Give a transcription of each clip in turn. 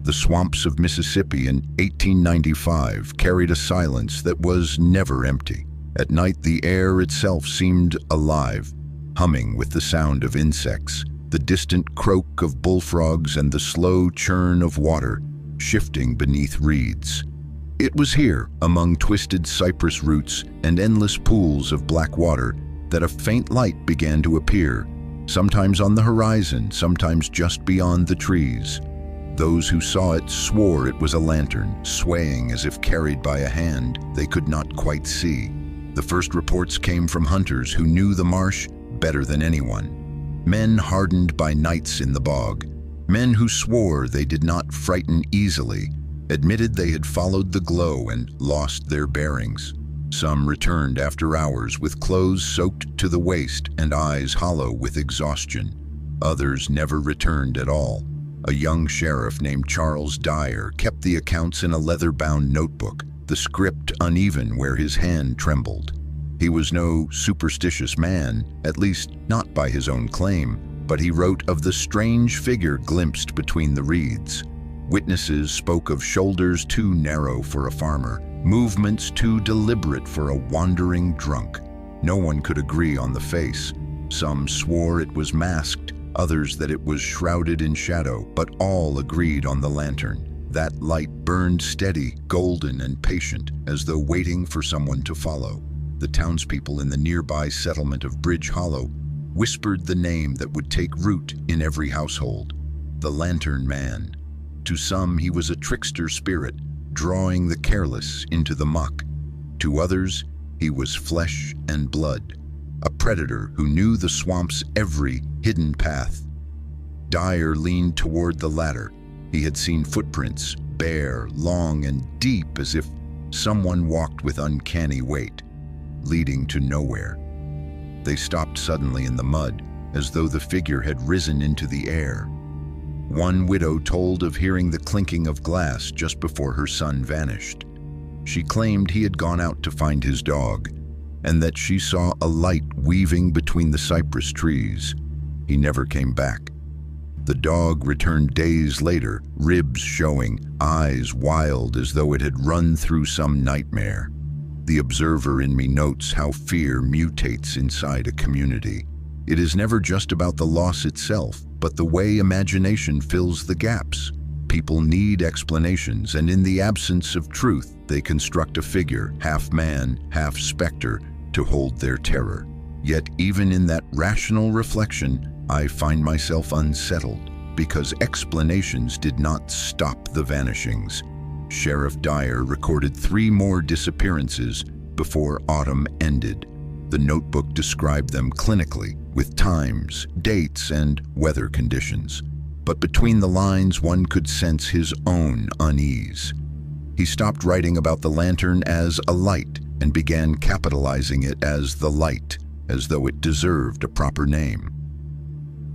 The swamps of Mississippi in 1895 carried a silence that was never empty. At night, the air itself seemed alive, humming with the sound of insects, the distant croak of bullfrogs, and the slow churn of water shifting beneath reeds. It was here, among twisted cypress roots and endless pools of black water, that a faint light began to appear, sometimes on the horizon, sometimes just beyond the trees. Those who saw it swore it was a lantern, swaying as if carried by a hand they could not quite see. The first reports came from hunters who knew the marsh better than anyone. Men hardened by nights in the bog, men who swore they did not frighten easily, admitted they had followed the glow and lost their bearings. Some returned after hours with clothes soaked to the waist and eyes hollow with exhaustion. Others never returned at all. A young sheriff named Charles Dyer kept the accounts in a leather-bound notebook, the script uneven where his hand trembled. He was no superstitious man, at least not by his own claim, but he wrote of the strange figure glimpsed between the reeds. Witnesses spoke of shoulders too narrow for a farmer, movements too deliberate for a wandering drunk. No one could agree on the face. Some swore it was masked, others that it was shrouded in shadow, but all agreed on the lantern. That light burned steady, golden, and patient, as though waiting for someone to follow. The townspeople in the nearby settlement of Bridge Hollow whispered the name that would take root in every household: the Lantern Man. To some, he was a trickster spirit, drawing the careless into the muck. To others, he was flesh and blood, a predator who knew the swamp's every hidden path. Dyer leaned toward the latter. He had seen footprints, bare, long, and deep, as if someone walked with uncanny weight, leading to nowhere. They stopped suddenly in the mud, as though the figure had risen into the air. One widow told of hearing the clinking of glass just before her son vanished. She claimed he had gone out to find his dog, and that she saw a light weaving between the cypress trees. He never came back. The dog returned days later, ribs showing, eyes wild as though it had run through some nightmare. The observer in me notes how fear mutates inside a community. It is never just about the loss itself, but the way imagination fills the gaps. People need explanations, and in the absence of truth, they construct a figure, half man, half specter, to hold their terror. Yet even in that rational reflection, I find myself unsettled, because explanations did not stop the vanishings. Sheriff Dyer recorded 3 more disappearances before autumn ended. The notebook described them clinically, with times, dates, and weather conditions. But between the lines, one could sense his own unease. He stopped writing about the lantern as a light and began capitalizing it as the light, as though it deserved a proper name.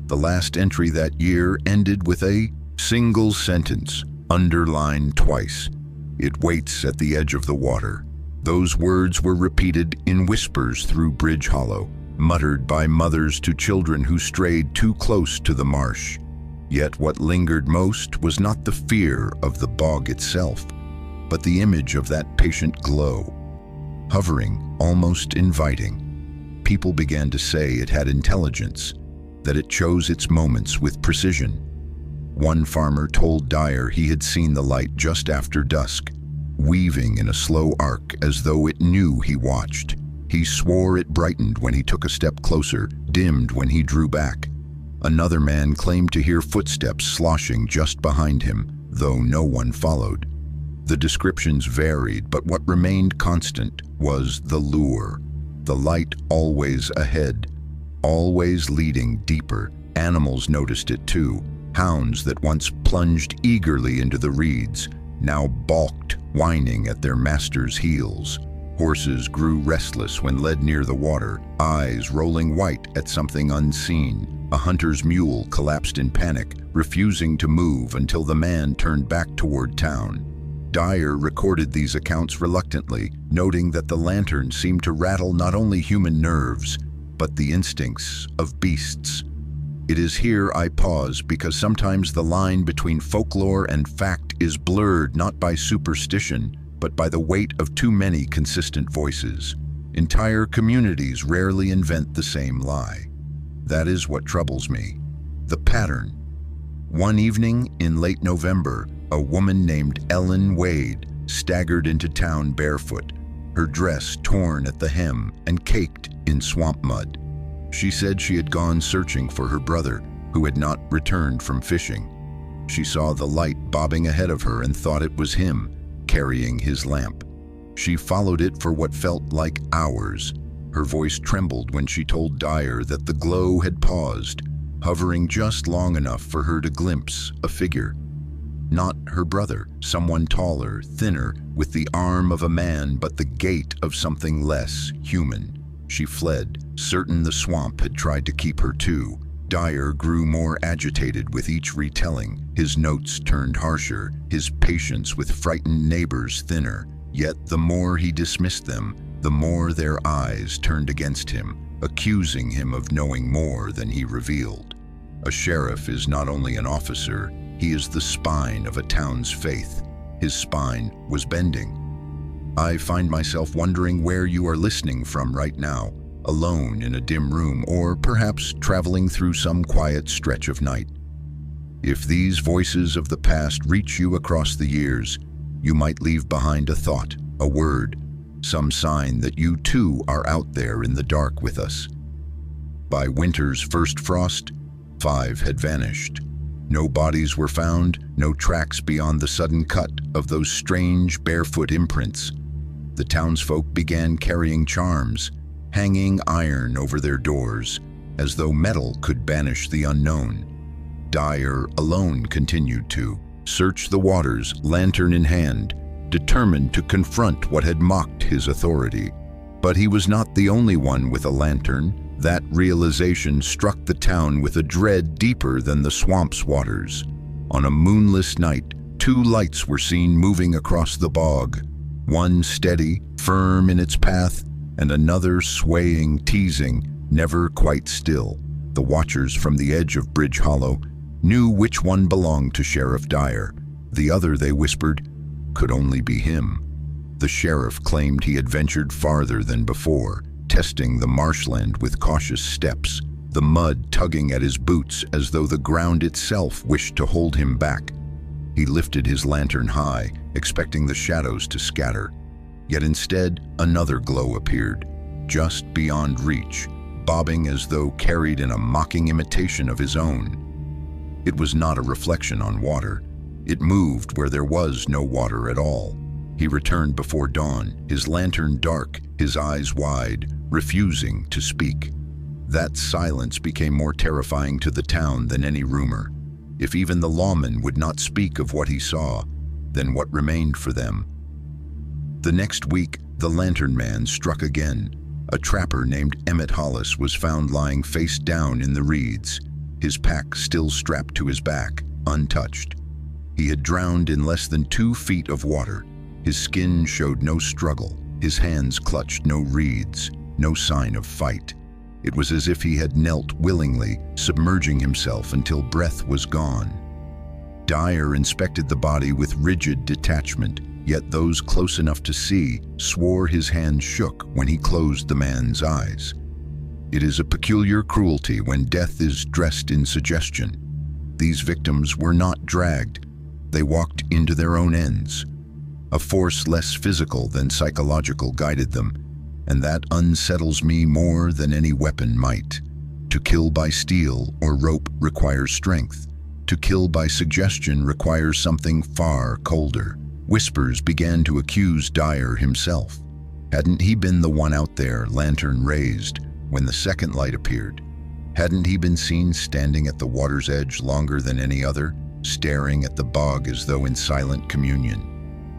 The last entry that year ended with a single sentence, underlined twice. "It waits at the edge of the water." Those words were repeated in whispers through Bridge Hollow, muttered by mothers to children who strayed too close to the marsh. Yet what lingered most was not the fear of the bog itself, but the image of that patient glow, hovering, almost inviting. People began to say it had intelligence, that it chose its moments with precision. One farmer told Dyer he had seen the light just after dusk, weaving in a slow arc as though it knew he watched. He swore it brightened when he took a step closer, dimmed when he drew back. Another man claimed to hear footsteps sloshing just behind him, though no one followed. The descriptions varied, but what remained constant was the lure. The light always ahead, always leading deeper. Animals noticed it too. Hounds that once plunged eagerly into the reeds now balked, whining at their master's heels. Horses grew restless when led near the water, eyes rolling white at something unseen. A hunter's mule collapsed in panic, refusing to move until the man turned back toward town. Dyer recorded these accounts reluctantly, noting that the lantern seemed to rattle not only human nerves, but the instincts of beasts. It is here I pause because sometimes the line between folklore and fact is blurred not by superstition, but by the weight of too many consistent voices. Entire communities rarely invent the same lie. That is what troubles me. The pattern. One evening in late November, a woman named Ellen Wade staggered into town barefoot, her dress torn at the hem and caked in swamp mud. She said she had gone searching for her brother, who had not returned from fishing. She saw the light bobbing ahead of her and thought it was him, carrying his lamp. She followed it for what felt like hours. Her voice trembled when she told Dyer that the glow had paused, hovering just long enough for her to glimpse a figure. Not her brother, someone taller, thinner, with the arm of a man but the gait of something less human. She fled, certain the swamp had tried to keep her too. Dyer grew more agitated with each retelling. His notes turned harsher, his patience with frightened neighbors thinner. Yet the more he dismissed them, the more their eyes turned against him, accusing him of knowing more than he revealed. A sheriff is not only an officer, he is the spine of a town's faith. His spine was bending. I find myself wondering where you are listening from right now, alone in a dim room, or perhaps traveling through some quiet stretch of night. If these voices of the past reach you across the years, you might leave behind a thought, a word, some sign that you too are out there in the dark with us. By winter's first frost, 5 had vanished. No bodies were found, no tracks beyond the sudden cut of those strange barefoot imprints. The townsfolk began carrying charms, hanging iron over their doors, as though metal could banish the unknown. Dyer alone continued to search the waters, lantern in hand, determined to confront what had mocked his authority. But he was not the only one with a lantern. That realization struck the town with a dread deeper than the swamp's waters. On a moonless night, 2 lights were seen moving across the bog, one steady, firm in its path, and another swaying, teasing, never quite still. The watchers from the edge of Bridge Hollow knew which one belonged to Sheriff Dyer. The other, they whispered, could only be him. The sheriff claimed he had ventured farther than before, testing the marshland with cautious steps, the mud tugging at his boots as though the ground itself wished to hold him back. He lifted his lantern high, expecting the shadows to scatter. Yet instead, another glow appeared, just beyond reach, bobbing as though carried in a mocking imitation of his own. It was not a reflection on water. It moved where there was no water at all. He returned before dawn, his lantern dark, his eyes wide, refusing to speak. That silence became more terrifying to the town than any rumor. If even the lawman would not speak of what he saw, then what remained for them? The next week, the lantern man struck again. A trapper named Emmett Hollis was found lying face down in the reeds, his pack still strapped to his back, untouched. He had drowned in less than 2 feet of water. His skin showed no struggle, his hands clutched no reeds, no sign of fight. It was as if he had knelt willingly, submerging himself until breath was gone. Dyer inspected the body with rigid detachment, yet those close enough to see swore his hands shook when he closed the man's eyes. It is a peculiar cruelty when death is dressed in suggestion. These victims were not dragged. They walked into their own ends. A force less physical than psychological guided them, and that unsettles me more than any weapon might. To kill by steel or rope requires strength. To kill by suggestion requires something far colder. Whispers began to accuse Dyer himself. Hadn't he been the one out there, lantern raised, when the second light appeared? Hadn't he been seen standing at the water's edge longer than any other, staring at the bog as though in silent communion?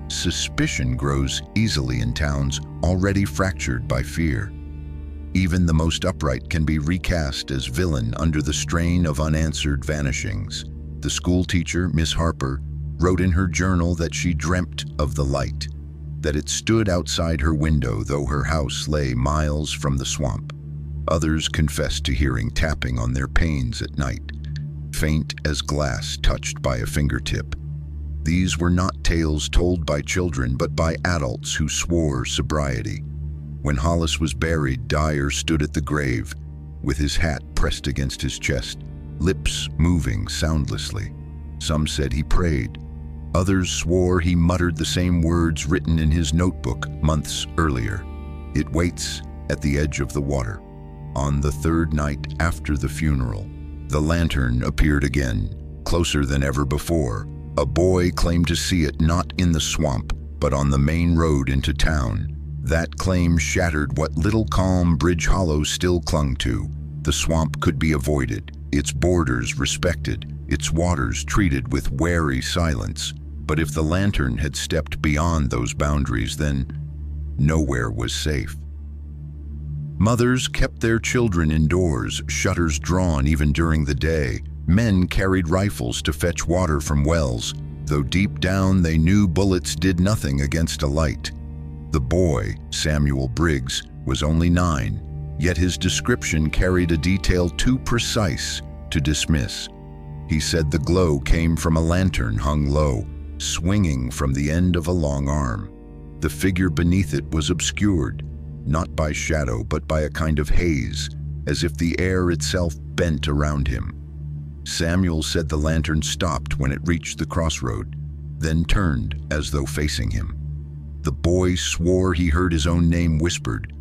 Suspicion grows easily in towns already fractured by fear. Even the most upright can be recast as villain under the strain of unanswered vanishings. The school teacher, Miss Harper, wrote in her journal that she dreamt of the light, that it stood outside her window though her house lay miles from the swamp. Others confessed to hearing tapping on their panes at night, faint as glass touched by a fingertip. These were not tales told by children, but by adults who swore sobriety. When Hollis was buried, Dyer stood at the grave, with his hat pressed against his chest, lips moving soundlessly. Some said he prayed. Others swore he muttered the same words written in his notebook months earlier. It waits at the edge of the water. On the third night after the funeral, the lantern appeared again, closer than ever before. A boy claimed to see it not in the swamp, but on the main road into town. That claim shattered what little calm Bridge Hollow still clung to. The swamp could be avoided, its borders respected, its waters treated with wary silence. But if the lantern had stepped beyond those boundaries, then nowhere was safe. Mothers kept their children indoors, shutters drawn even during the day. Men carried rifles to fetch water from wells, though deep down they knew bullets did nothing against a light. The boy, Samuel Briggs, was only 9, yet his description carried a detail too precise to dismiss. He said the glow came from a lantern hung low, swinging from the end of a long arm. The figure beneath it was obscured, not by shadow but by a kind of haze, as if the air itself bent around him. Samuel said the lantern stopped when it reached the crossroad, then turned as though facing him. The boy swore he heard his own name whispered,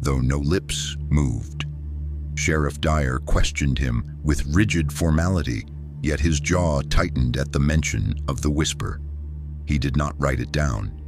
though no lips moved. Sheriff Dyer questioned him with rigid formality, yet his jaw tightened at the mention of the whisper. He did not write it down.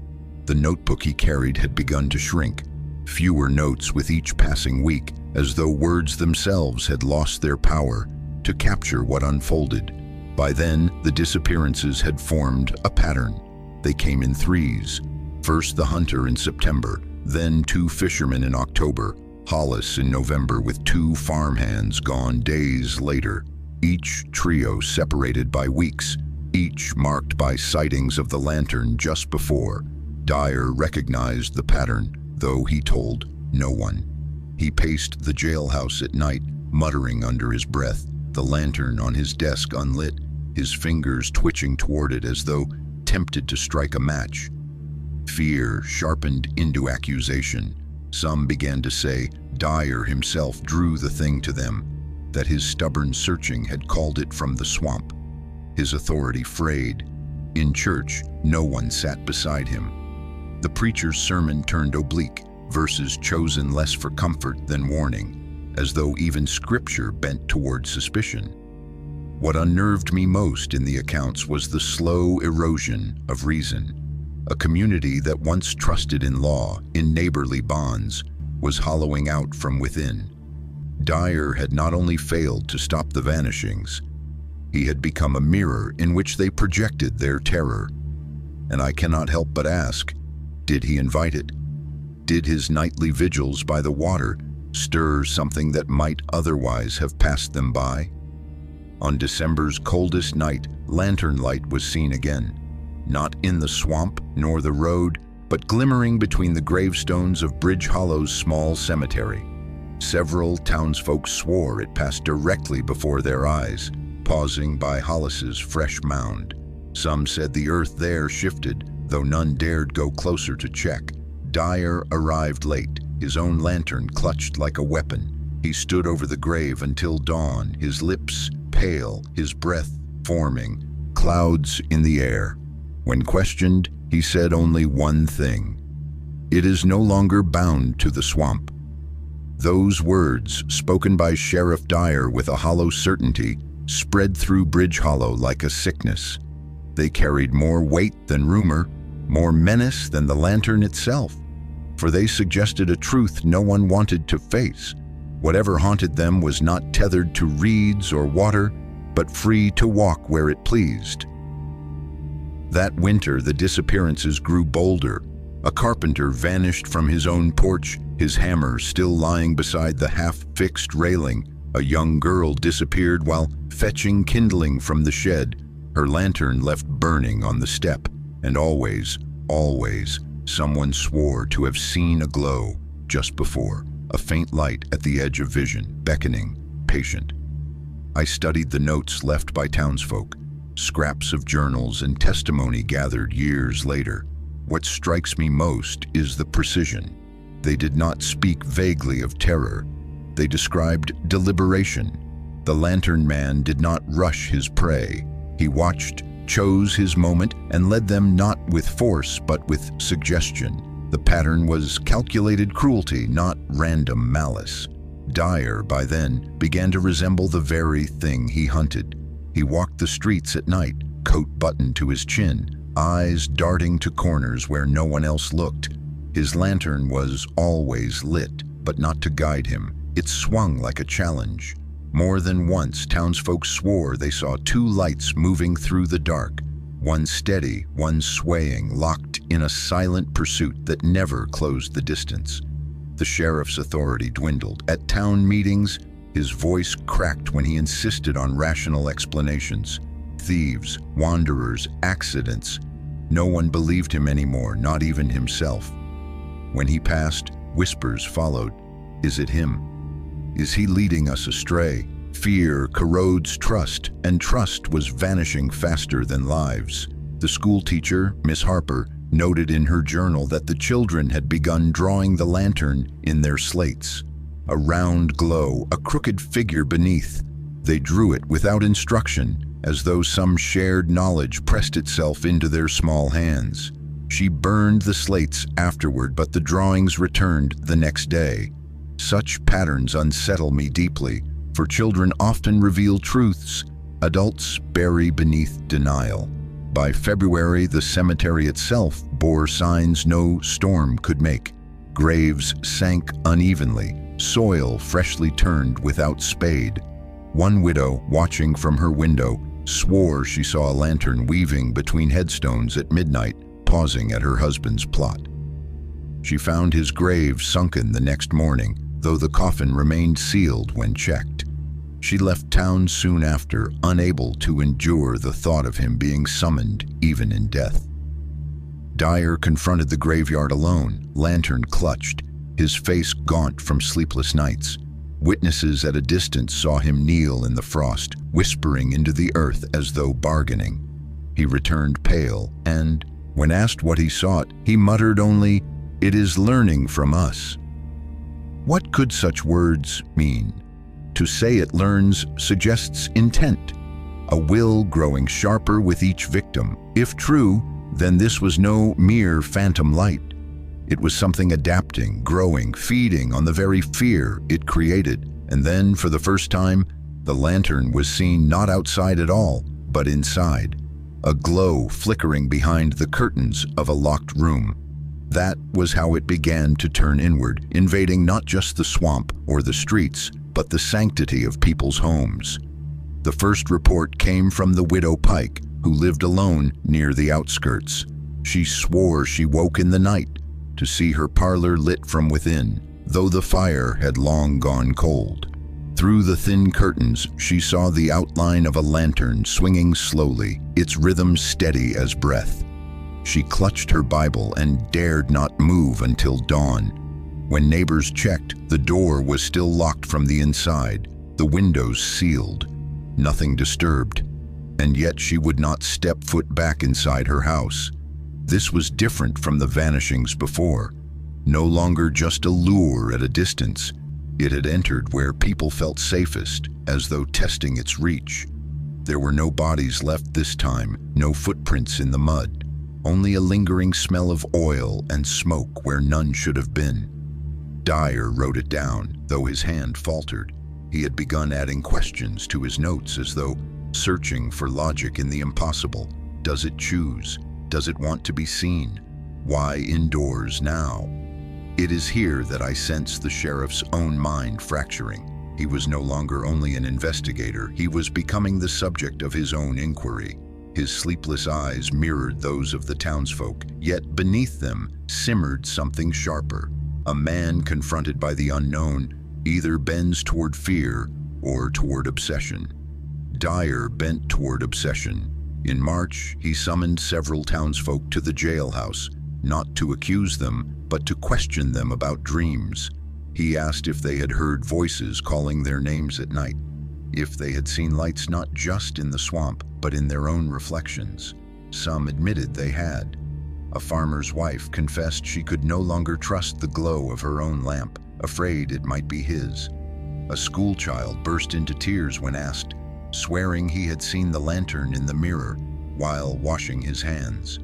The notebook he carried had begun to shrink, fewer notes with each passing week, as though words themselves had lost their power to capture what unfolded. By then, the disappearances had formed a pattern. They came in threes. First the hunter in September, then 2 fishermen in October, Hollis in November, with 2 farmhands gone days later. Each trio separated by weeks, each marked by sightings of the lantern just before. Dyer recognized the pattern, though he told no one. He paced the jailhouse at night, muttering under his breath, the lantern on his desk unlit, his fingers twitching toward it as though tempted to strike a match. Fear sharpened into accusation. Some began to say Dyer himself drew the thing to them, that his stubborn searching had called it from the swamp. His authority frayed. In church, no one sat beside him. The preacher's sermon turned oblique, verses chosen less for comfort than warning, as though even scripture bent toward suspicion. What unnerved me most in the accounts was the slow erosion of reason. A community that once trusted in law, in neighborly bonds, was hollowing out from within. Dyer had not only failed to stop the vanishings, he had become a mirror in which they projected their terror. And I cannot help but ask, did he invite it? Did his nightly vigils by the water stir something that might otherwise have passed them by? On December's coldest night, lantern light was seen again. Not in the swamp nor the road, but glimmering between the gravestones of Bridge Hollow's small cemetery. Several townsfolk swore it passed directly before their eyes, pausing by Hollis's fresh mound. Some said the earth there shifted, though none dared go closer to check. Dyer arrived late, his own lantern clutched like a weapon. He stood over the grave until dawn, his lips pale, his breath forming, clouds in the air. When questioned, he said only one thing: "It is no longer bound to the swamp." Those words, spoken by Sheriff Dyer with a hollow certainty, spread through Bridge Hollow like a sickness. They carried more weight than rumor, more menace than the lantern itself, for they suggested a truth no one wanted to face. Whatever haunted them was not tethered to reeds or water, but free to walk where it pleased. That winter, the disappearances grew bolder. A carpenter vanished from his own porch, his hammer still lying beside the half-fixed railing. A young girl disappeared while fetching kindling from the shed, her lantern left burning on the step. And always, someone swore to have seen a glow just before. a faint light at the edge of vision, beckoning, patient. I studied the notes left by townsfolk, scraps of journals and testimony gathered years later. What strikes me most is the precision. They did not speak vaguely of terror. They described deliberation. The lantern man did not rush his prey. He watched, chose his moment, and led them not with force but with suggestion. The pattern was calculated cruelty, not random malice. Dyer, by then, began to resemble the very thing he hunted. He walked the streets at night, coat buttoned to his chin, eyes darting to corners where no one else looked. His lantern was always lit, but not to guide him. It swung like a challenge. More than once, townsfolk swore they saw two lights moving through the dark, one steady, one swaying, locked in a silent pursuit that never closed the distance. The sheriff's authority dwindled. At town meetings, his voice cracked when he insisted on rational explanations. Thieves, wanderers, accidents. No one believed him anymore, not even himself. When he passed, whispers followed. Is it him? Is he leading us astray? Fear corrodes trust, and trust was vanishing faster than lives. The school teacher, Miss Harper, noted in her journal that the children had begun drawing the lantern in their slates. A round glow, a crooked figure beneath. They drew it without instruction, as though some shared knowledge pressed itself into their small hands. She burned the slates afterward, but the drawings returned the next day. Such patterns unsettle me deeply, for children often reveal truths adults bury beneath denial. By February, the cemetery itself bore signs no storm could make. Graves sank unevenly, soil freshly turned without spade. One widow, watching from her window, swore she saw a lantern weaving between headstones at midnight, pausing at her husband's plot. She found his grave sunken the next morning, though the coffin remained sealed when checked. She left town soon after, unable to endure the thought of him being summoned even in death. Dyer confronted the graveyard alone, lantern clutched, his face gaunt from sleepless nights. Witnesses at a distance saw him kneel in the frost, whispering into the earth as though bargaining. He returned pale, and, when asked what he sought, he muttered only, "It is learning from us." What could such words mean? To say it learns suggests intent, a will growing sharper with each victim. If true, then this was no mere phantom light. It was something adapting, growing, feeding on the very fear it created. And then, for the first time, the lantern was seen not outside at all, but inside, a glow flickering behind the curtains of a locked room. That was how it began to turn inward, invading not just the swamp or the streets, but the sanctity of people's homes. The first report came from the widow Pike, who lived alone near the outskirts. She swore she woke in the night to see her parlor lit from within, though the fire had long gone cold. Through the thin curtains, she saw the outline of a lantern swinging slowly, its rhythm steady as breath. She clutched her Bible and dared not move until dawn. When neighbors checked, the door was still locked from the inside, the windows sealed, nothing disturbed. And yet she would not step foot back inside her house. This was different from the vanishings before. No longer just a lure at a distance. It had entered where people felt safest, as though testing its reach. There were no bodies left this time, no footprints in the mud. Only a lingering smell of oil and smoke where none should have been. Dyer wrote it down, though his hand faltered. He had begun adding questions to his notes as though searching for logic in the impossible. Does it choose? Does it want to be seen? Why indoors now? It is here that I sense the sheriff's own mind fracturing. He was no longer only an investigator, he was becoming the subject of his own inquiry. His sleepless eyes mirrored those of the townsfolk, yet beneath them simmered something sharper. A man confronted by the unknown either bends toward fear or toward obsession. Dyer bent toward obsession. In March, he summoned several townsfolk to the jailhouse, not to accuse them, but to question them about dreams. He asked if they had heard voices calling their names at night, if they had seen lights not just in the swamp, but in their own reflections. Some admitted they had. A farmer's wife confessed she could no longer trust the glow of her own lamp, afraid it might be his. A schoolchild burst into tears when asked, swearing he had seen the lantern in the mirror while washing his hands.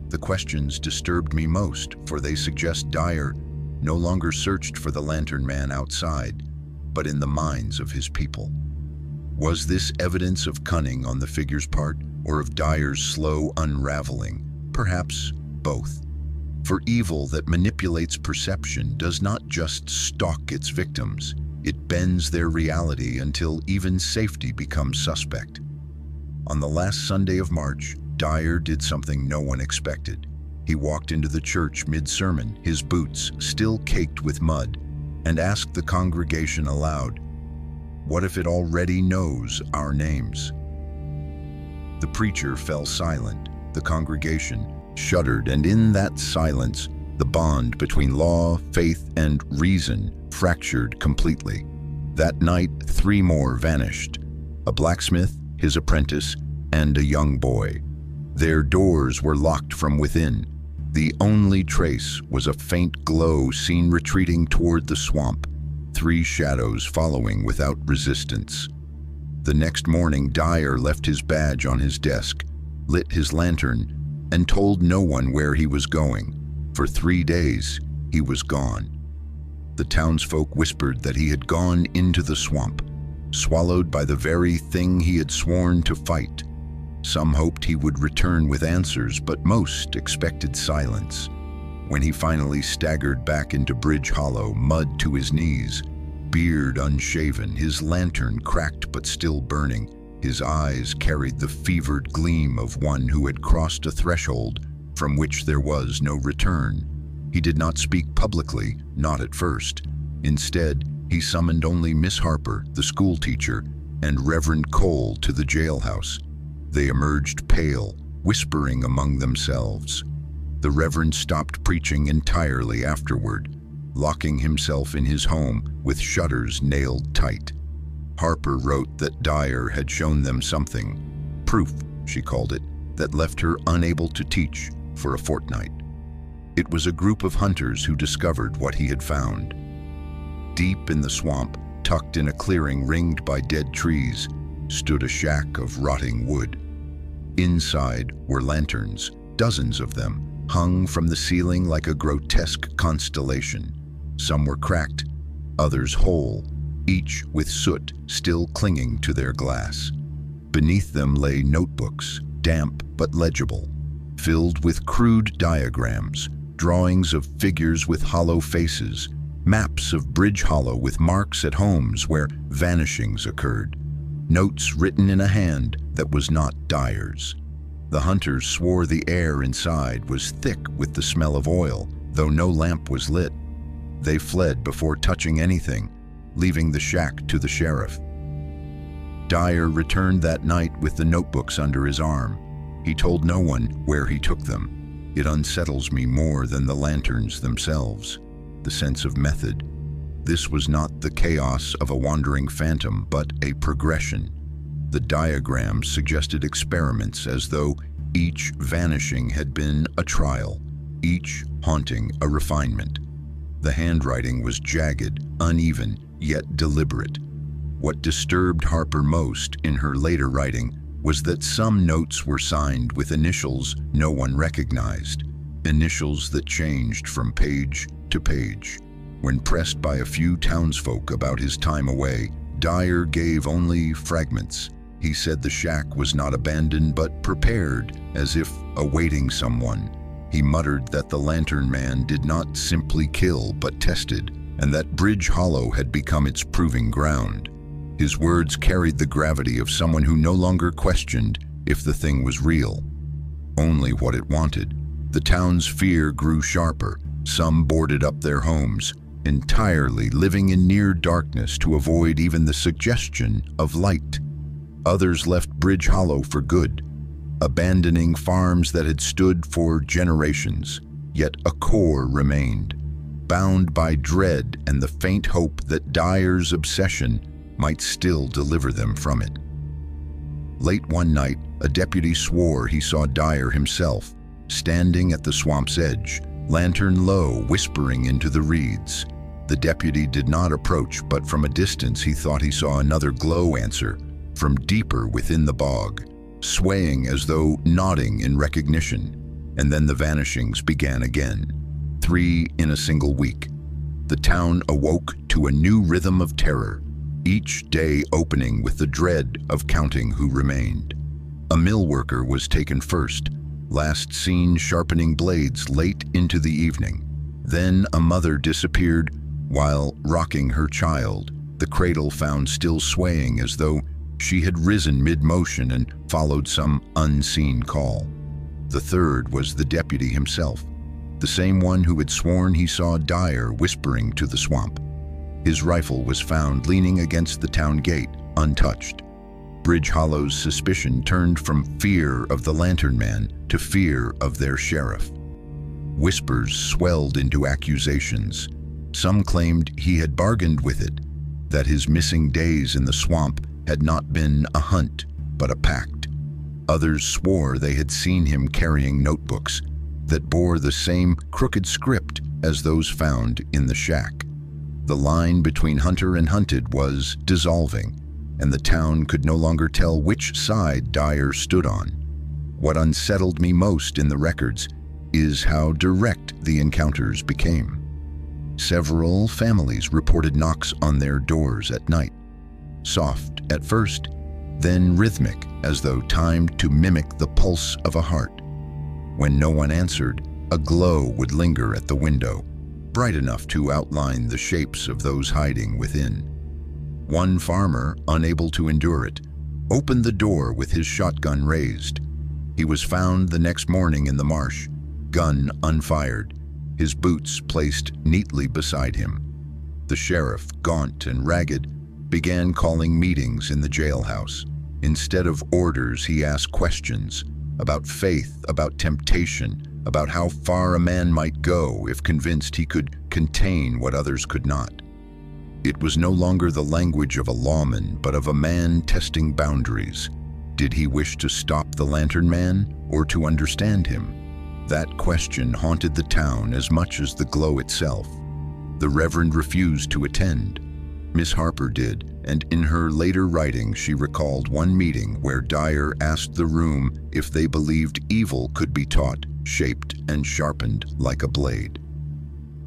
The questions disturbed me most, for they suggest Dyer no longer searched for the lantern man outside, but in the minds of his people. Was this evidence of cunning on the figure's part, or of Dyer's slow unraveling? Perhaps both. For evil that manipulates perception does not just stalk its victims, it bends their reality until even safety becomes suspect. On the last Sunday of March, Dyer did something no one expected. He walked into the church mid-sermon, his boots still caked with mud, and asked the congregation aloud, "What if it already knows our names?" The preacher fell silent. The congregation shuddered, and in that silence, the bond between law, faith, and reason fractured completely. That night, 3 more vanished: a blacksmith, his apprentice, and a young boy. Their doors were locked from within. The only trace was a faint glow seen retreating toward the swamp, 3 shadows following without resistance. The next morning, Dyer left his badge on his desk, lit his lantern, and told no one where he was going. For 3 days, he was gone. The townsfolk whispered that he had gone into the swamp, swallowed by the very thing he had sworn to fight. Some hoped he would return with answers, but most expected silence. When he finally staggered back into Bridge Hollow, mud to his knees, beard unshaven, his lantern cracked but still burning, his eyes carried the fevered gleam of one who had crossed a threshold from which there was no return. He did not speak publicly, not at first. Instead, he summoned only Miss Harper, the schoolteacher, and Reverend Cole to the jailhouse. They emerged pale, whispering among themselves. The Reverend stopped preaching entirely afterward, locking himself in his home with shutters nailed tight. Harper wrote that Dyer had shown them something, proof, she called it, that left her unable to teach for a fortnight. It was a group of hunters who discovered what he had found. Deep in the swamp, tucked in a clearing ringed by dead trees, stood a shack of rotting wood. Inside were lanterns, dozens of them, hung from the ceiling like a grotesque constellation. Some were cracked, others whole, each with soot still clinging to their glass. Beneath them lay notebooks, damp but legible, filled with crude diagrams, drawings of figures with hollow faces, maps of Bridge Hollow with marks at homes where vanishings occurred, notes written in a hand that was not Dyer's. The hunters swore the air inside was thick with the smell of oil, though no lamp was lit. They fled before touching anything, leaving the shack to the sheriff. Dyer returned that night with the notebooks under his arm. He told no one where he took them. It unsettles me more than the lanterns themselves, the sense of method. This was not the chaos of a wandering phantom, but a progression. The diagrams suggested experiments, as though each vanishing had been a trial, each haunting a refinement. The handwriting was jagged, uneven, yet deliberate. What disturbed Harper most in her later writing was that some notes were signed with initials no one recognized, initials that changed from page to page. When pressed by a few townsfolk about his time away, Dyer gave only fragments. He said the shack was not abandoned but prepared, as if awaiting someone. He muttered that the lantern man did not simply kill but tested, and that Bridge Hollow had become its proving ground. His words carried the gravity of someone who no longer questioned if the thing was real, only what it wanted. The town's fear grew sharper. Some boarded up their homes, entirely living in near darkness to avoid even the suggestion of light. Others left Bridge Hollow for good, abandoning farms that had stood for generations, yet a core remained. bound by dread and the faint hope that Dyer's obsession might still deliver them from it. Late one night, a deputy swore he saw Dyer himself, standing at the swamp's edge, lantern low, whispering into the reeds. The deputy did not approach, but from a distance he thought he saw another glow answer from deeper within the bog, swaying as though nodding in recognition. And then the vanishings began again, 3 in a single week. The town awoke to a new rhythm of terror, each day opening with the dread of counting who remained. A mill worker was taken first, last seen sharpening blades late into the evening. Then a mother disappeared while rocking her child, the cradle found still swaying as though she had risen mid-motion and followed some unseen call. The third was the deputy himself, the same one who had sworn he saw Dyer whispering to the swamp. His rifle was found leaning against the town gate, untouched. Bridge Hollow's suspicion turned from fear of the lantern man to fear of their sheriff. Whispers swelled into accusations. Some claimed he had bargained with it, that his missing days in the swamp had not been a hunt, but a pact. Others swore they had seen him carrying notebooks that bore the same crooked script as those found in the shack. The line between hunter and hunted was dissolving, and the town could no longer tell which side Dyer stood on. What unsettled me most in the records is how direct the encounters became. Several families reported knocks on their doors at night, soft at first, then rhythmic, as though timed to mimic the pulse of a heart. When no one answered, a glow would linger at the window, bright enough to outline the shapes of those hiding within. One farmer, unable to endure it, opened the door with his shotgun raised. He was found the next morning in the marsh, gun unfired, his boots placed neatly beside him. The sheriff, gaunt and ragged, began calling meetings in the jailhouse. Instead of orders, he asked questions about faith, about temptation, about how far a man might go if convinced he could contain what others could not. It was no longer the language of a lawman, but of a man testing boundaries. Did he wish to stop the lantern man or to understand him? That question haunted the town as much as the glow itself. The Reverend refused to attend. Miss Harper did, and in her later writing she recalled one meeting where Dyer asked the room if they believed evil could be taught, shaped, and sharpened like a blade.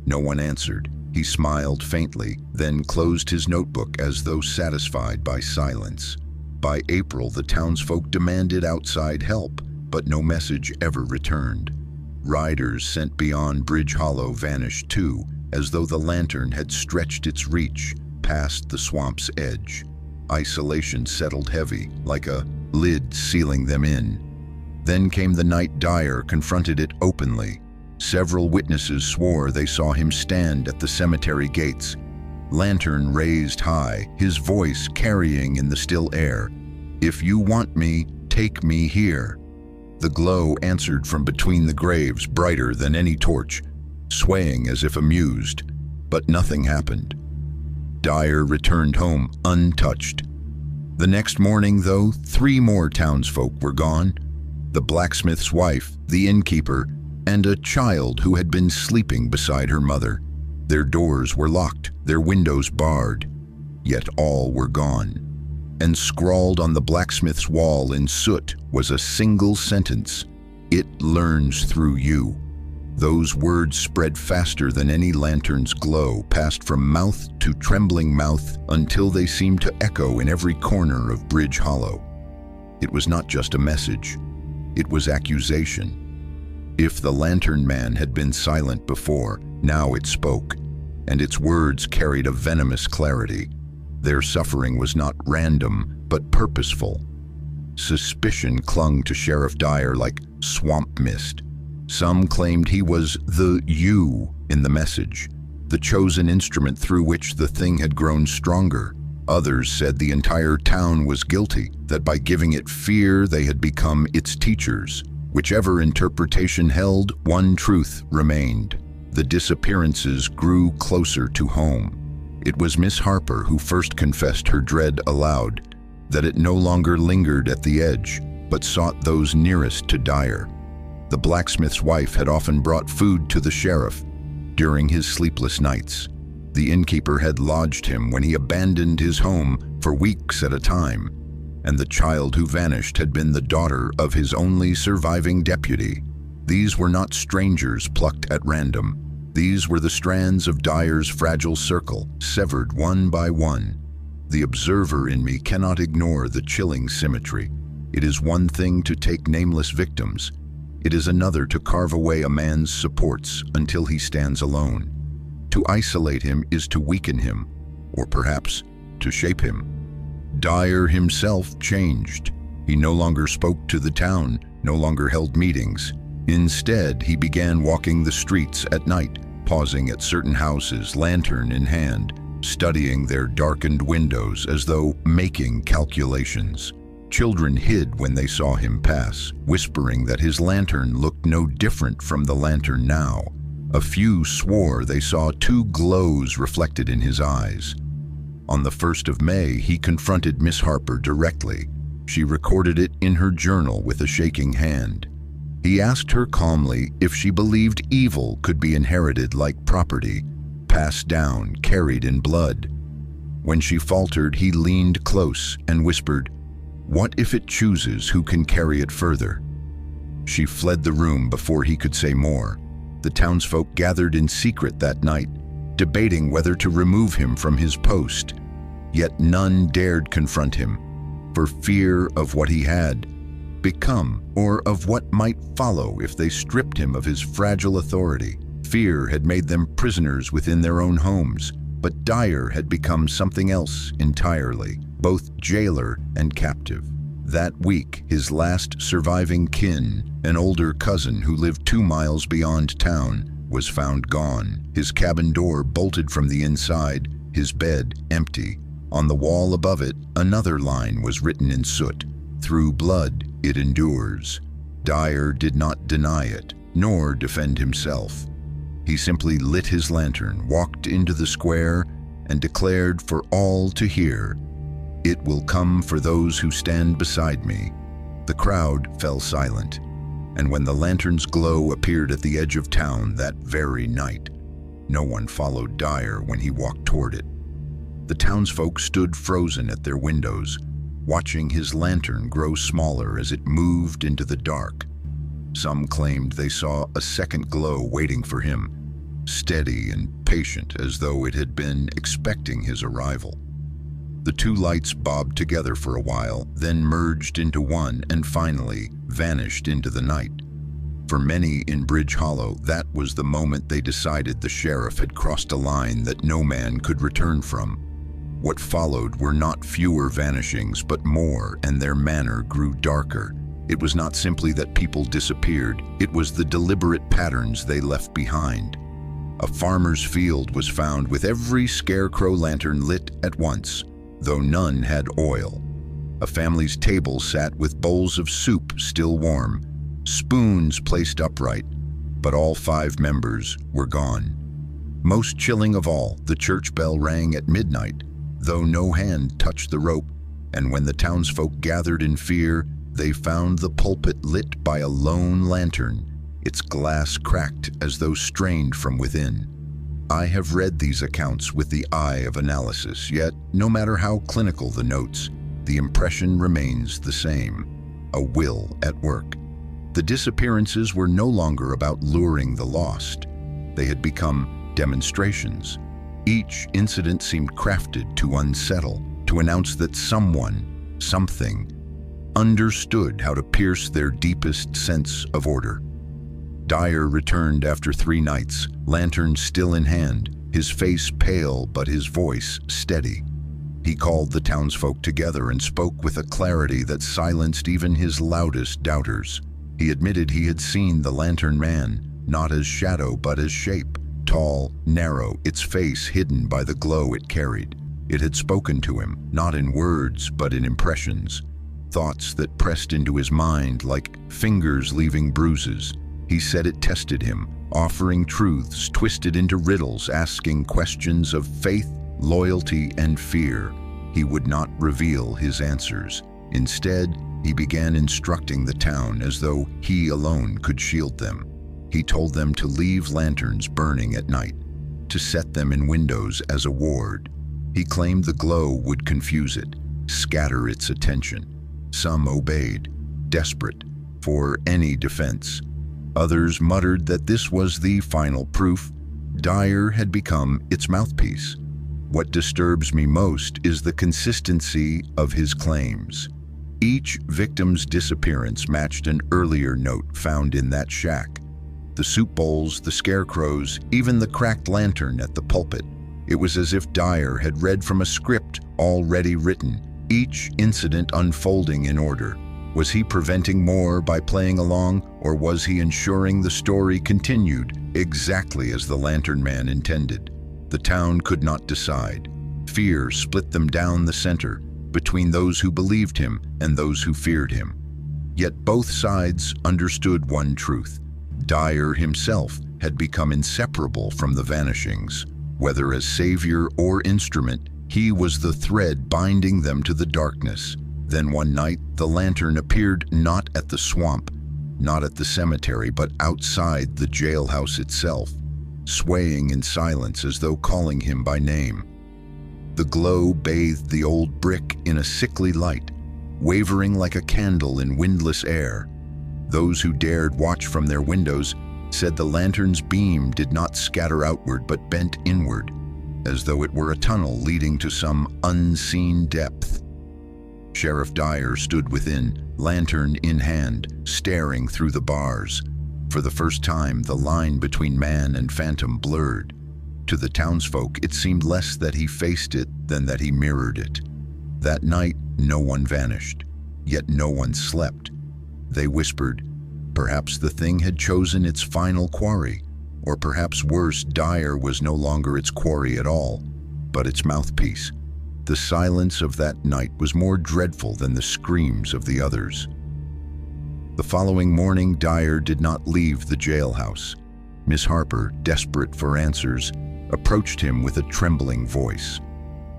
No one answered. He smiled faintly, then closed his notebook as though satisfied by silence. By April, the townsfolk demanded outside help, but no message ever returned. Riders sent beyond Bridge Hollow vanished too, as though the lantern had stretched its reach past the swamp's edge. Isolation settled heavy, like a lid sealing them in. Then came the night Dyer confronted it openly. Several witnesses swore they saw him stand at the cemetery gates, lantern raised high, his voice carrying in the still air, "If you want me, take me here." The glow answered from between the graves, brighter than any torch, swaying as if amused, but nothing happened. Dyer returned home untouched. The next morning, though, 3 more townsfolk were gone: the blacksmith's wife, the innkeeper, and a child who had been sleeping beside her mother. Their doors were locked, their windows barred, yet all were gone. And scrawled on the blacksmith's wall in soot was a single sentence: "It learns through you." Those words spread faster than any lantern's glow, passed from mouth to trembling mouth until they seemed to echo in every corner of Bridge Hollow. It was not just a message, it was accusation. If the lantern man had been silent before, now it spoke, and its words carried a venomous clarity. Their suffering was not random, but purposeful. Suspicion clung to Sheriff Dyer like swamp mist. Some claimed he was the "you" in the message, the chosen instrument through which the thing had grown stronger. Others said the entire town was guilty, that by giving it fear they had become its teachers. Whichever interpretation held, one truth remained. the disappearances grew closer to home. It was Miss Harper who first confessed her dread aloud, that it no longer lingered at the edge, but sought those nearest to Dyer. The blacksmith's wife had often brought food to the sheriff during his sleepless nights. The innkeeper had lodged him when he abandoned his home for weeks at a time, and the child who vanished had been the daughter of his only surviving deputy. These were not strangers plucked at random. These were the strands of Dyer's fragile circle, severed one by one. The observer in me cannot ignore the chilling symmetry. It is one thing to take nameless victims. It is another to carve away a man's supports until he stands alone. To isolate him is to weaken him, or perhaps to shape him. Dyer himself changed. He no longer spoke to the town, no longer held meetings. Instead, he began walking the streets at night, pausing at certain houses, lantern in hand, studying their darkened windows as though making calculations. Children hid when they saw him pass, whispering that his lantern looked no different from the lantern now. A few swore they saw two glows reflected in his eyes. On the 1st of May, he confronted Miss Harper directly. She recorded it in her journal with a shaking hand. He asked her calmly if she believed evil could be inherited like property, passed down, carried in blood. When she faltered, he leaned close and whispered, "What if it chooses who can carry it further?" She fled the room before he could say more. The townsfolk gathered in secret that night, debating whether to remove him from his post. Yet none dared confront him, for fear of what he had become, or of what might follow if they stripped him of his fragile authority. Fear had made them prisoners within their own homes, but Dyer had become something else entirely, both jailer and captive. That week, his last surviving kin, an older cousin who lived 2 miles beyond town, was found gone, his cabin door bolted from the inside, his bed empty. On the wall above it, another line was written in soot, "Through blood it endures." Dyer did not deny it, nor defend himself. He simply lit his lantern, walked into the square, and declared for all to hear, "It will come for those who stand beside me." The crowd fell silent, and when the lantern's glow appeared at the edge of town that very night, no one followed Dyer when he walked toward it. The townsfolk stood frozen at their windows, watching his lantern grow smaller as it moved into the dark. Some claimed they saw a second glow waiting for him, steady and patient as though it had been expecting his arrival. The two lights bobbed together for a while, then merged into one and finally vanished into the night. For many in Bridge Hollow, that was the moment they decided the sheriff had crossed a line that no man could return from. What followed were not fewer vanishings, but more, and their manner grew darker. It was not simply that people disappeared, it was the deliberate patterns they left behind. A farmer's field was found with every scarecrow lantern lit at once, though none had oil. A family's table sat with bowls of soup still warm, spoons placed upright, but all 5 members were gone. Most chilling of all, the church bell rang at midnight, though no hand touched the rope, and when the townsfolk gathered in fear, they found the pulpit lit by a lone lantern, its glass cracked as though strained from within. I have read these accounts with the eye of analysis, yet no matter how clinical the notes, the impression remains the same: a will at work. The disappearances were no longer about luring the lost. They had become demonstrations. Each incident seemed crafted to unsettle, to announce that someone, something, understood how to pierce their deepest sense of order. Dyer returned after 3 nights, lantern still in hand, his face pale but his voice steady. He called the townsfolk together and spoke with a clarity that silenced even his loudest doubters. He admitted he had seen the lantern man, not as shadow but as shape, tall, narrow, its face hidden by the glow it carried. It had spoken to him, not in words but in impressions, thoughts that pressed into his mind like fingers leaving bruises. He said it tested him, offering truths twisted into riddles, asking questions of faith, loyalty, and fear. He would not reveal his answers. Instead, he began instructing the town as though he alone could shield them. He told them to leave lanterns burning at night, to set them in windows as a ward. He claimed the glow would confuse it, scatter its attention. Some obeyed, desperate for any defense. Others muttered that this was the final proof. Dyer had become its mouthpiece. What disturbs me most is the consistency of his claims. Each victim's disappearance matched an earlier note found in that shack. The soup bowls, the scarecrows, even the cracked lantern at the pulpit. It was as if Dyer had read from a script already written, each incident unfolding in order. Was he preventing more by playing along, or was he ensuring the story continued exactly as the Lantern Man intended? The town could not decide. Fear split them down the center, between those who believed him and those who feared him. Yet both sides understood one truth. Dyer himself had become inseparable from the vanishings. Whether as savior or instrument, he was the thread binding them to the darkness. Then one night, the lantern appeared not at the swamp, not at the cemetery, but outside the jailhouse itself, swaying in silence as though calling him by name. The glow bathed the old brick in a sickly light, wavering like a candle in windless air. Those who dared watch from their windows said the lantern's beam did not scatter outward but bent inward, as though it were a tunnel leading to some unseen depth. Sheriff Dyer stood within, lantern in hand, staring through the bars. For the first time, the line between man and phantom blurred. To the townsfolk, it seemed less that he faced it than that he mirrored it. That night, no one vanished, yet no one slept. They whispered, perhaps the thing had chosen its final quarry, or perhaps worse, Dyer was no longer its quarry at all, but its mouthpiece. The silence of that night was more dreadful than the screams of the others. The following morning, Dyer did not leave the jailhouse. Miss Harper, desperate for answers, approached him with a trembling voice.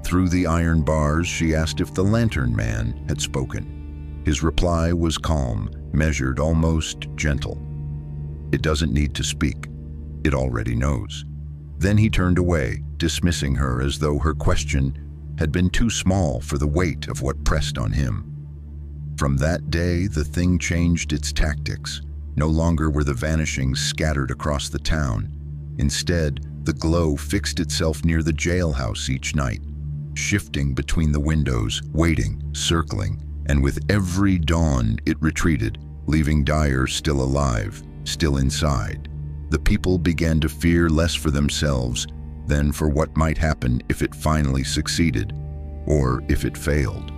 Through the iron bars, she asked if the Lantern Man had spoken. His reply was calm, measured, almost gentle. It doesn't need to speak. It already knows. Then he turned away, dismissing her as though her question had been too small for the weight of what pressed on him. From that day, the thing changed its tactics. No longer were the vanishings scattered across the town. Instead, the glow fixed itself near the jailhouse each night, shifting between the windows, waiting, circling, and with every dawn it retreated, leaving Dyer still alive, still inside. The people began to fear less for themselves than for what might happen if it finally succeeded, or if it failed.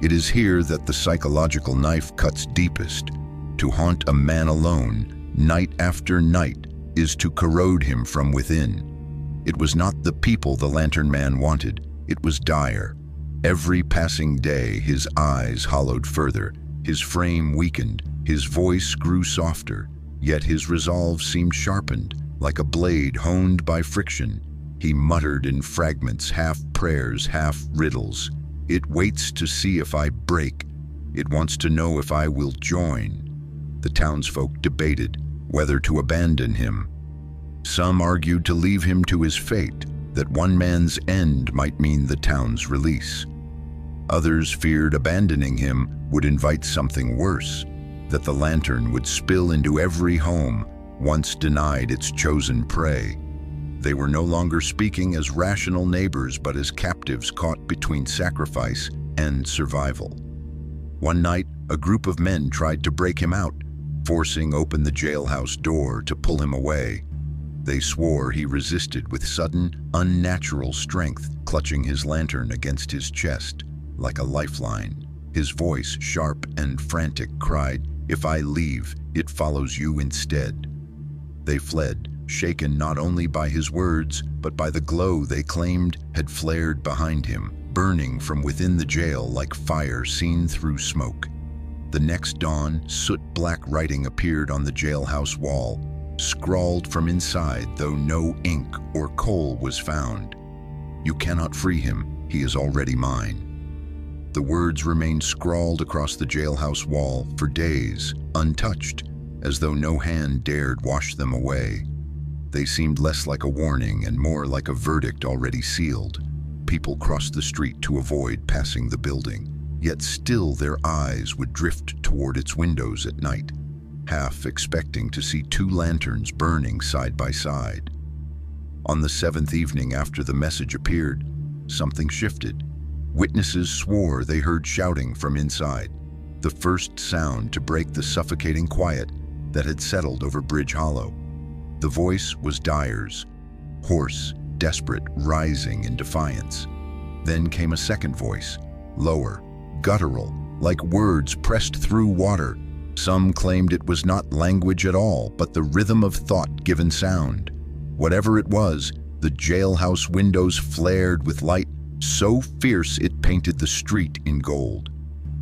It is here that the psychological knife cuts deepest. To haunt a man alone, night after night, is to corrode him from within. It was not the people the Lantern Man wanted, it was Dyer. Every passing day, his eyes hollowed further, his frame weakened, his voice grew softer, yet his resolve seemed sharpened, like a blade honed by friction. He muttered in fragments, half prayers, half riddles. It waits to see if I break. It wants to know if I will join. The townsfolk debated whether to abandon him. Some argued to leave him to his fate, that one man's end might mean the town's release. Others feared abandoning him would invite something worse, that the lantern would spill into every home once denied its chosen prey. They were no longer speaking as rational neighbors, but as captives caught between sacrifice and survival. One night, a group of men tried to break him out, forcing open the jailhouse door to pull him away. They swore he resisted with sudden, unnatural strength, clutching his lantern against his chest like a lifeline. His voice, sharp and frantic, cried, "If I leave, it follows you instead." They fled, shaken not only by his words, but by the glow they claimed had flared behind him, burning from within the jail like fire seen through smoke. The next dawn, soot-black writing appeared on the jailhouse wall, scrawled from inside, though no ink or coal was found. "You cannot free him, he is already mine." The words remained scrawled across the jailhouse wall for days, untouched, as though no hand dared wash them away. They seemed less like a warning and more like a verdict already sealed. People crossed the street to avoid passing the building, yet still their eyes would drift toward its windows at night, half expecting to see two lanterns burning side by side. On the seventh evening after the message appeared, something shifted. Witnesses swore they heard shouting from inside, the first sound to break the suffocating quiet that had settled over Bridge Hollow. The voice was Dyer's, hoarse, desperate, rising in defiance. Then came a second voice, lower, guttural, like words pressed through water. Some claimed it was not language at all, but the rhythm of thought-given sound. Whatever it was, the jailhouse windows flared with light so fierce it painted the street in gold.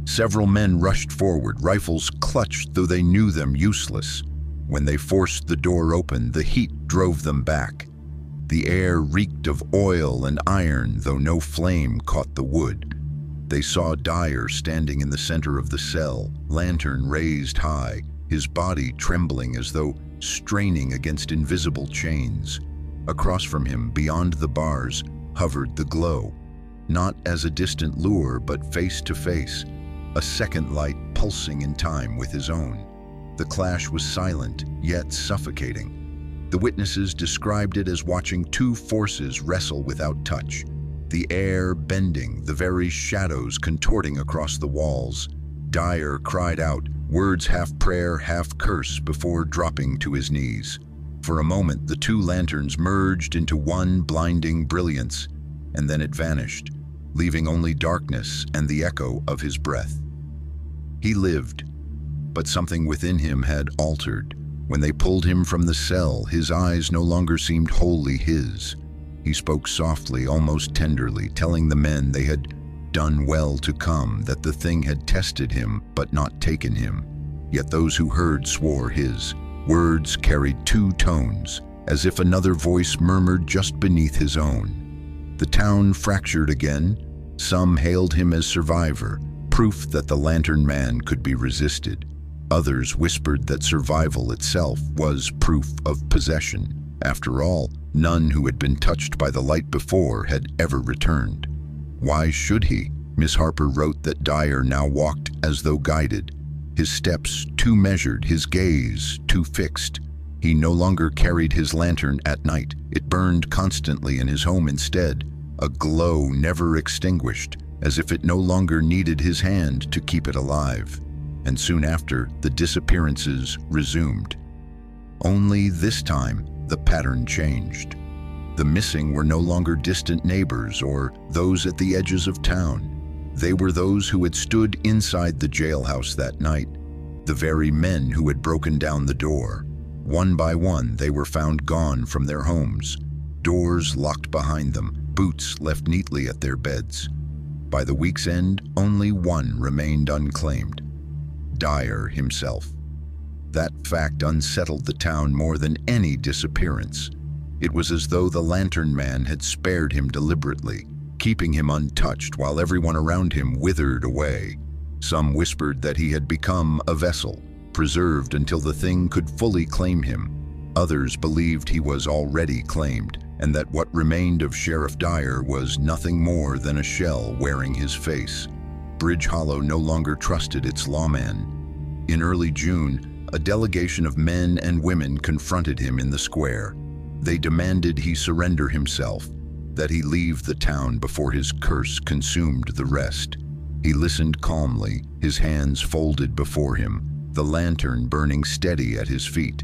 Several men rushed forward, rifles clutched though they knew them useless. When they forced the door open, the heat drove them back. The air reeked of oil and iron, though no flame caught the wood. They saw Dyer standing in the center of the cell, lantern raised high, his body trembling as though straining against invisible chains. Across from him, beyond the bars, hovered the glow, not as a distant lure, but face to face, a second light pulsing in time with his own. The clash was silent, yet suffocating. The witnesses described it as watching two forces wrestle without touch, the air bending, the very shadows contorting across the walls. Dyer cried out, words half prayer, half curse, before dropping to his knees. For a moment, the two lanterns merged into one blinding brilliance, and then it vanished, leaving only darkness and the echo of his breath. He lived, but something within him had altered. When they pulled him from the cell, his eyes no longer seemed wholly his. He spoke softly, almost tenderly, telling the men they had done well to come, that the thing had tested him but not taken him. Yet those who heard swore his words carried two tones, as if another voice murmured just beneath his own. The town fractured again. Some hailed him as survivor, proof that the Lantern Man could be resisted. Others whispered that survival itself was proof of possession. After all, none who had been touched by the light before had ever returned. Why should he? Miss Harper wrote that Dyer now walked as though guided, his steps too measured, his gaze too fixed. He no longer carried his lantern at night. It burned constantly in his home instead, a glow never extinguished, as if it no longer needed his hand to keep it alive. And soon after, the disappearances resumed. Only this time, the pattern changed. The missing were no longer distant neighbors or those at the edges of town. They were those who had stood inside the jailhouse that night, the very men who had broken down the door. One by one, they were found gone from their homes, doors locked behind them, boots left neatly at their beds. By the week's end, only one remained unclaimed: Dyer himself. That fact unsettled the town more than any disappearance. It was as though the Lantern Man had spared him deliberately, keeping him untouched while everyone around him withered away. Some whispered that he had become a vessel, preserved until the thing could fully claim him. Others believed he was already claimed, and that what remained of Sheriff Dyer was nothing more than a shell wearing his face. Bridge Hollow no longer trusted its lawman. In early June, a delegation of men and women confronted him in the square. They demanded he surrender himself, that he leave the town before his curse consumed the rest. He listened calmly, his hands folded before him, the lantern burning steady at his feet.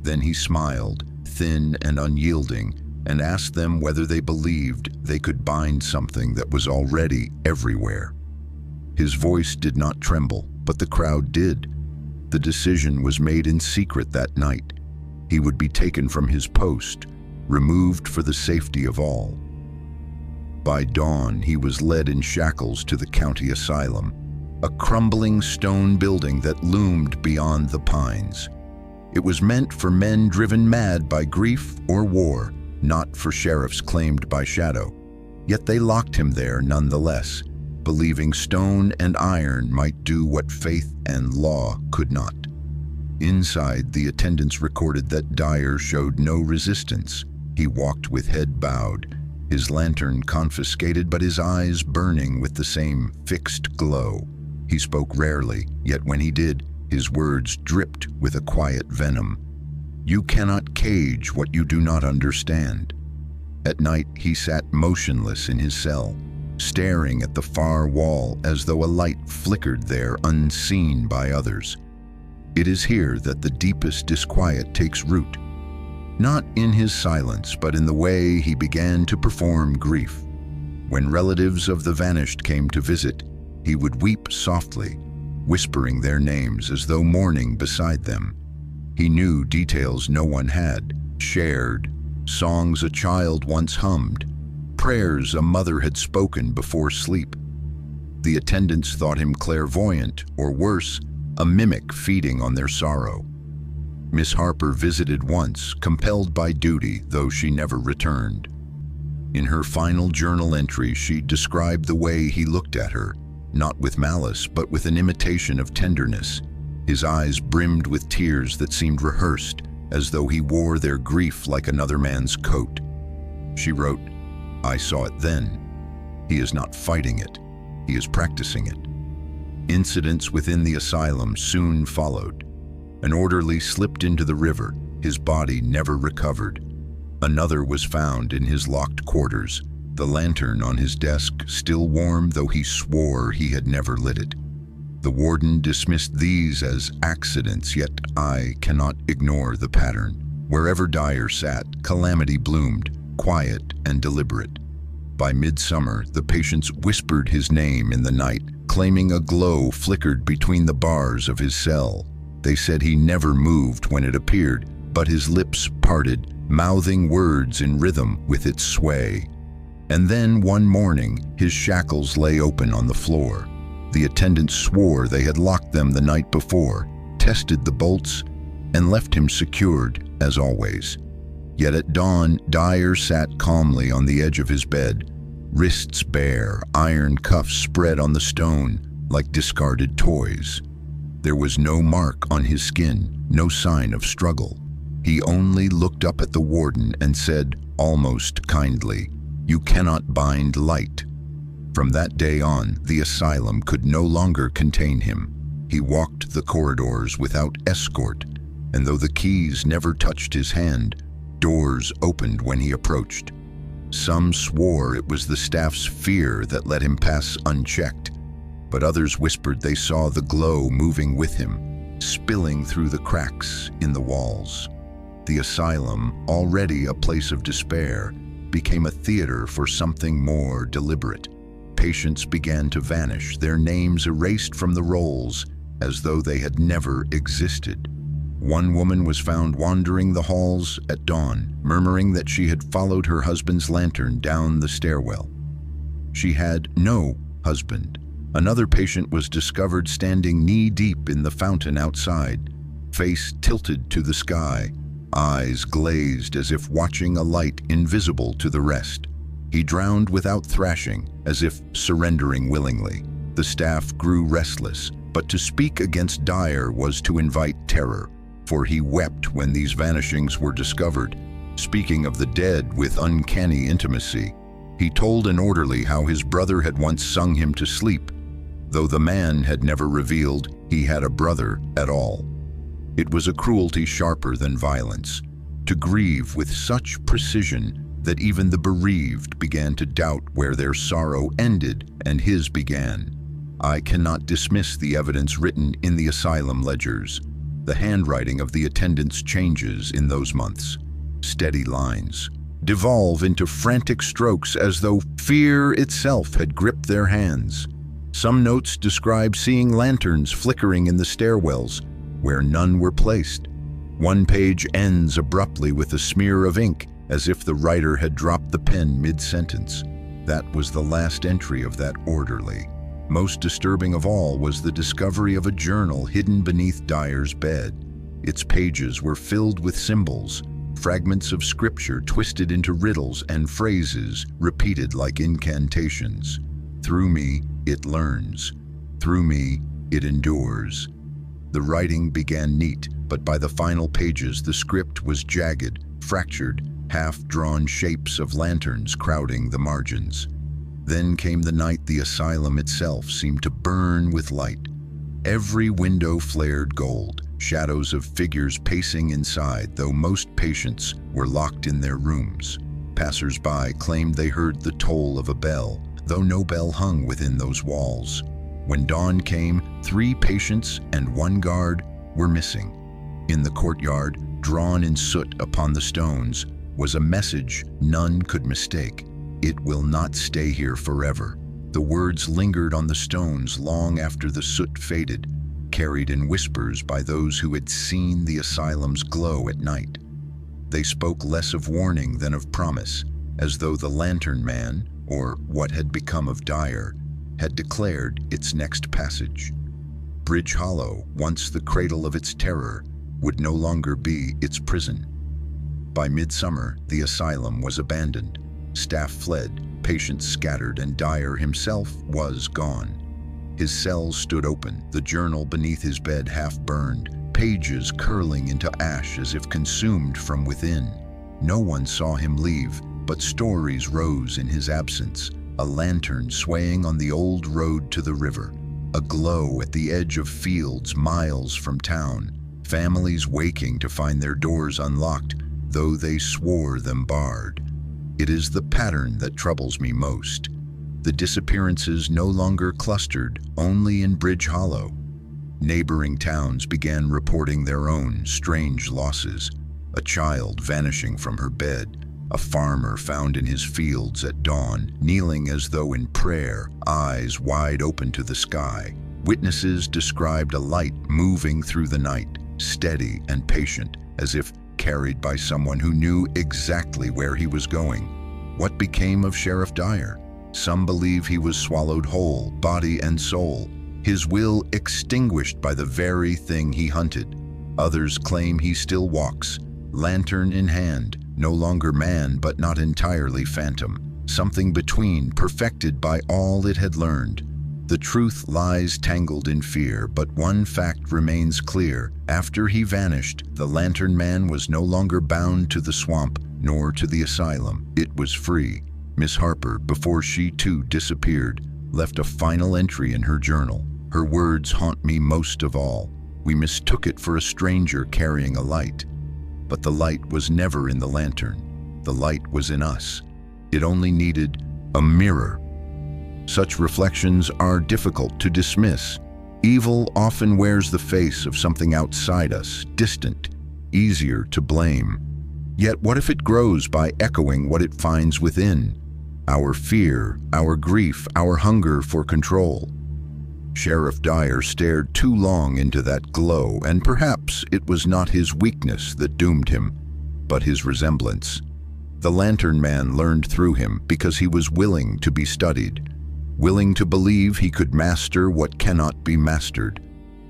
Then he smiled, thin and unyielding, and asked them whether they believed they could bind something that was already everywhere. His voice did not tremble, but the crowd did. The decision was made in secret that night. He would be taken from his post, removed for the safety of all. By dawn, he was led in shackles to the county asylum. a crumbling stone building that loomed beyond the pines. It was meant for men driven mad by grief or war, not for sheriffs claimed by shadow. Yet they locked him there nonetheless, believing stone and iron might do what faith and law could not. Inside, the attendants recorded that Dyer showed no resistance. He walked with head bowed, his lantern confiscated but his eyes burning with the same fixed glow. He spoke rarely, yet when he did, his words dripped with a quiet venom. You cannot cage what you do not understand. At night, he sat motionless in his cell, staring at the far wall as though a light flickered there unseen by others. It is here that the deepest disquiet takes root, not in his silence, but in the way he began to perform grief. When relatives of the vanished came to visit, he would weep softly, whispering their names as though mourning beside them. He knew details no one had shared, songs a child once hummed, prayers a mother had spoken before sleep. The attendants thought him clairvoyant, or worse, a mimic feeding on their sorrow. Miss Harper visited once, compelled by duty, though she never returned. In her final journal entry, she described the way he looked at her, not with malice, but with an imitation of tenderness. His eyes brimmed with tears that seemed rehearsed, as though he wore their grief like another man's coat. She wrote, "I saw it then. He is not fighting it. He is practicing it." Incidents within the asylum soon followed. An orderly slipped into the river. His body never recovered. Another was found in his locked quarters, the lantern on his desk still warm, though he swore he had never lit it. The warden dismissed these as accidents, yet I cannot ignore the pattern. Wherever Dyer sat, calamity bloomed, quiet and deliberate. By midsummer, the patients whispered his name in the night, claiming a glow flickered between the bars of his cell. They said he never moved when it appeared, but his lips parted, mouthing words in rhythm with its sway. And then one morning, his shackles lay open on the floor. The attendants swore they had locked them the night before, tested the bolts, and left him secured, as always. Yet at dawn, Dyer sat calmly on the edge of his bed, wrists bare, iron cuffs spread on the stone like discarded toys. There was no mark on his skin, no sign of struggle. He only looked up at the warden and said, almost kindly, "You cannot bind light." From that day on, the asylum could no longer contain him. He walked the corridors without escort, and though the keys never touched his hand, doors opened when he approached. Some swore it was the staff's fear that let him pass unchecked, but others whispered they saw the glow moving with him, spilling through the cracks in the walls. The asylum, already a place of despair, became a theater for something more deliberate. Patients began to vanish, their names erased from the rolls as though they had never existed. One woman was found wandering the halls at dawn, murmuring that she had followed her husband's lantern down the stairwell. She had no husband. Another patient was discovered standing knee-deep in the fountain outside, face tilted to the sky, eyes glazed as if watching a light invisible to the rest. He drowned without thrashing, as if surrendering willingly. The staff grew restless, but to speak against Dyer was to invite terror, for he wept when these vanishings were discovered, speaking of the dead with uncanny intimacy. He told an orderly how his brother had once sung him to sleep, though the man had never revealed he had a brother at all. It was a cruelty sharper than violence, to grieve with such precision that even the bereaved began to doubt where their sorrow ended and his began. I cannot dismiss the evidence written in the asylum ledgers. The handwriting of the attendants changes in those months. Steady lines devolve into frantic strokes as though fear itself had gripped their hands. Some notes describe seeing lanterns flickering in the stairwells where none were placed. One page ends abruptly with a smear of ink, as if the writer had dropped the pen mid-sentence. That was the last entry of that orderly. Most disturbing of all was the discovery of a journal hidden beneath Dyer's bed. Its pages were filled with symbols, fragments of scripture twisted into riddles and phrases repeated like incantations. Through me, it learns. Through me, it endures. The writing began neat, but by the final pages, the script was jagged, fractured, half-drawn shapes of lanterns crowding the margins. Then came the night the asylum itself seemed to burn with light. Every window flared gold, shadows of figures pacing inside, though most patients were locked in their rooms. Passers-by claimed they heard the toll of a bell, though no bell hung within those walls. When dawn came, 3 patients and 1 guard were missing. In the courtyard, drawn in soot upon the stones, was a message none could mistake. "It will not stay here forever." The words lingered on the stones long after the soot faded, carried in whispers by those who had seen the asylum's glow at night. They spoke less of warning than of promise, as though the Lantern Man, or what had become of Dyer, had declared its next passage. Bridge Hollow, once the cradle of its terror, would no longer be its prison. By midsummer, the asylum was abandoned. Staff fled, patients scattered, and Dyer himself was gone. His cells stood open, the journal beneath his bed half burned, pages curling into ash as if consumed from within. No one saw him leave, but stories rose in his absence. A lantern swaying on the old road to the river, a glow at the edge of fields miles from town, families waking to find their doors unlocked, though they swore them barred. It is the pattern that troubles me most. The disappearances no longer clustered only in Bridge Hollow. Neighboring towns began reporting their own strange losses. A child vanishing from her bed, a farmer found in his fields at dawn, kneeling as though in prayer, eyes wide open to the sky. Witnesses described a light moving through the night, steady and patient, as if carried by someone who knew exactly where he was going. What became of Sheriff Dyer? Some believe he was swallowed whole, body and soul, his will extinguished by the very thing he hunted. Others claim he still walks, lantern in hand, no longer man but not entirely phantom, something between, perfected by all it had learned. The truth lies tangled in fear, but one fact remains clear. After he vanished, the Lantern Man was no longer bound to the swamp, nor to the asylum. It was free. Miss Harper, before she too disappeared, left a final entry in her journal. Her words haunt me most of all. We mistook it for a stranger carrying a light. But the light was never in the lantern. The light was in us. It only needed a mirror. Such reflections are difficult to dismiss. Evil often wears the face of something outside us, distant, easier to blame. Yet what if it grows by echoing what it finds within? Our fear, our grief, our hunger for control. Sheriff Dyer stared too long into that glow, and perhaps it was not his weakness that doomed him, but his resemblance. The Lantern Man learned through him because he was willing to be studied, willing to believe he could master what cannot be mastered.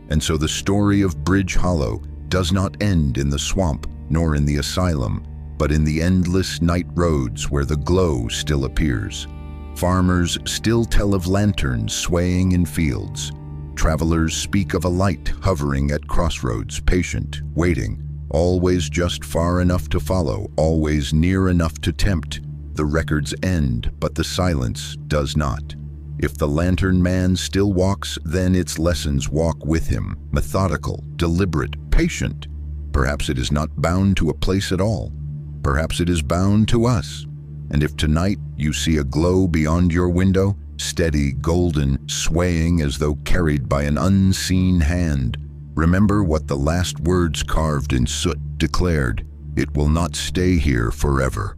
And so the story of Bridge Hollow does not end in the swamp nor in the asylum, but in the endless night roads where the glow still appears. Farmers still tell of lanterns swaying in fields. Travelers speak of a light hovering at crossroads, patient, waiting, always just far enough to follow, always near enough to tempt. The records end, but the silence does not. If the Lantern Man still walks, then its lessons walk with him, methodical, deliberate, patient. Perhaps it is not bound to a place at all. Perhaps it is bound to us. And if tonight you see a glow beyond your window, steady, golden, swaying as though carried by an unseen hand, remember what the last words carved in soot declared: "It will not stay here forever."